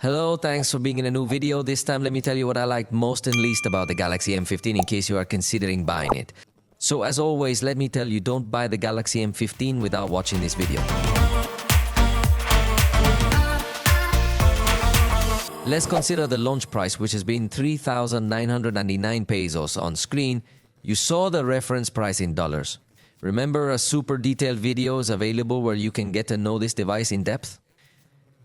Hello, thanks for being in a new video. This time let me tell you what I liked most and least about the Galaxy M15 in case you are considering buying it. So as always, let me tell you, don't buy the Galaxy M15 without watching this video. Let's consider the launch price, which has been 3,999 pesos on screen. You saw the reference price in dollars. Remember a super detailed video is available where you can get to know this device in depth?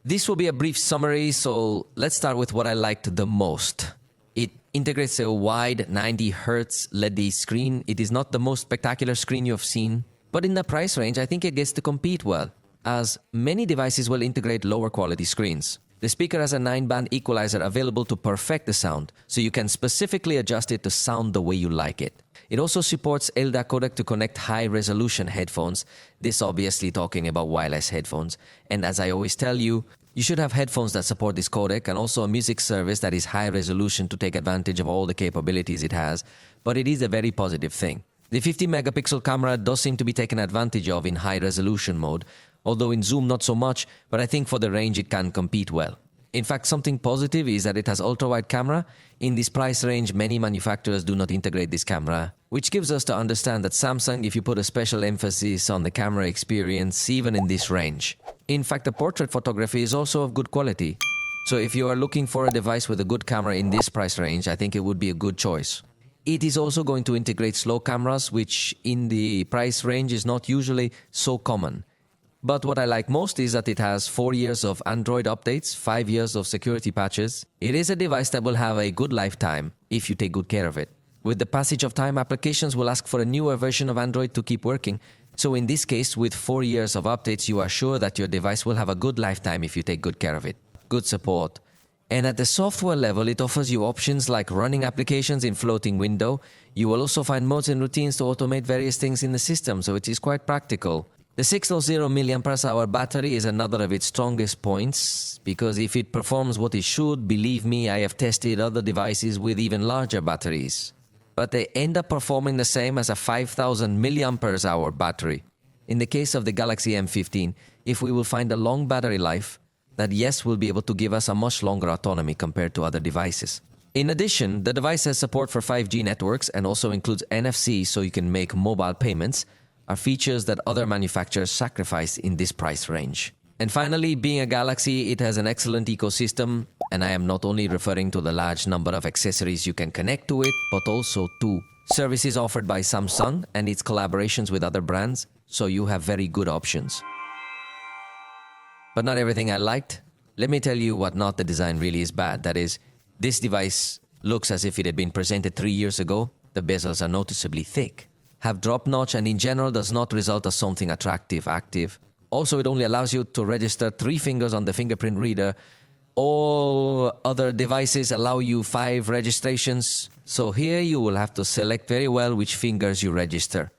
This will be a brief summary, so let's start with what I liked the most. It integrates a wide 90Hz LED screen. It is not the most spectacular screen you've seen, but in the price range, I think it gets to compete well, as many devices will integrate lower quality screens. The speaker has a 9-band equalizer available to perfect the sound, so you can specifically adjust it to sound the way you like it. It also supports LDAC codec to connect high-resolution headphones, this obviously talking about wireless headphones. And as I always tell you, you should have headphones that support this codec and also a music service that is high-resolution to take advantage of all the capabilities it has, but it is a very positive thing. The 50-megapixel camera does seem to be taken advantage of in high-resolution mode, although in zoom not so much, but I think for the range it can compete well. In fact, something positive is that it has ultra-wide camera. In this price range, many manufacturers do not integrate this camera, which gives us to understand that Samsung, if you put a special emphasis on the camera experience, even in this range. In fact, the portrait photography is also of good quality. So if you are looking for a device with a good camera in this price range, I think it would be a good choice. It is also going to integrate slow cameras, which in the price range is not usually so common. But what I like most is that it has 4 years of Android updates, 5 years of security patches. It is a device that will have a good lifetime if you take good care of it. With the passage of time, applications will ask for a newer version of Android to keep working. So in this case, with 4 years of updates, you are sure that your device will have a good lifetime if you take good care of it. Good support. And at the software level, it offers you options like running applications in floating window. You will also find modes and routines to automate various things in the system, so it is quite practical. The 600 mAh battery is another of its strongest points, because if it performs what it should, believe me, I have tested other devices with even larger batteries. But they end up performing the same as a 5,000 mAh battery. In the case of the Galaxy M15, if we will find a long battery life, that yes will be able to give us a much longer autonomy compared to other devices. In addition, the device has support for 5G networks and also includes NFC so you can make mobile payments, are features that other manufacturers sacrifice in this price range. And finally, being a Galaxy, it has an excellent ecosystem, and I am not only referring to the large number of accessories you can connect to it, but also to services offered by Samsung and its collaborations with other brands, so you have very good options. But not everything I liked. Let me tell you what not the design really is bad. That is, this device looks as if it had been presented 3 years ago. The bezels are noticeably thick, have drop notch, and in general does not result as something attractive, active. Also, it only allows you to register 3 fingers on the fingerprint reader. All other devices allow you 5 registrations. So here you will have to select very well which fingers you register.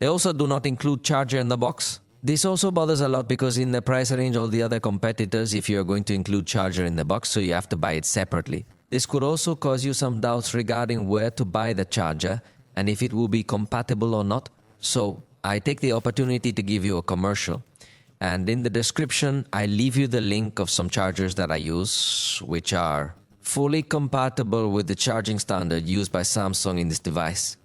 They also do not include charger in the box. This also bothers a lot because in the price range all the other competitors, if you are going to include charger in the box, so you have to buy it separately. This could also cause you some doubts regarding where to buy the charger and if it will be compatible or not. So I take the opportunity to give you a commercial. And in the description, I leave you the link of some chargers that I use, which are fully compatible with the charging standard used by Samsung in this device.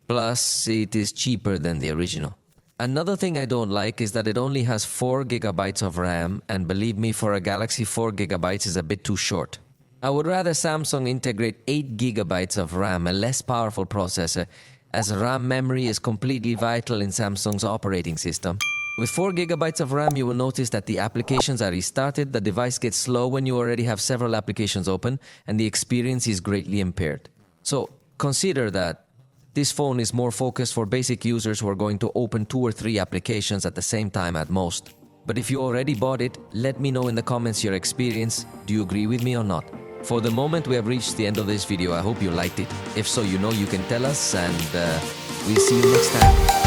Plus, it is cheaper than the original. Another thing I don't like is that it only has 4 GB of RAM, and believe me, for a Galaxy 4 GB is a bit too short. I would rather Samsung integrate 8 GB of RAM, a less powerful processor, as RAM memory is completely vital in Samsung's operating system. With 4 GB of RAM, you will notice that the applications are restarted, the device gets slow when you already have several applications open, and the experience is greatly impaired. So consider that this phone is more focused for basic users who are going to open 2 or 3 applications at the same time at most. But if you already bought it, let me know in the comments your experience. Do you agree with me or not? For the moment, we have reached the end of this video. I hope you liked it. If so, you know you can tell us, and we'll see you next time.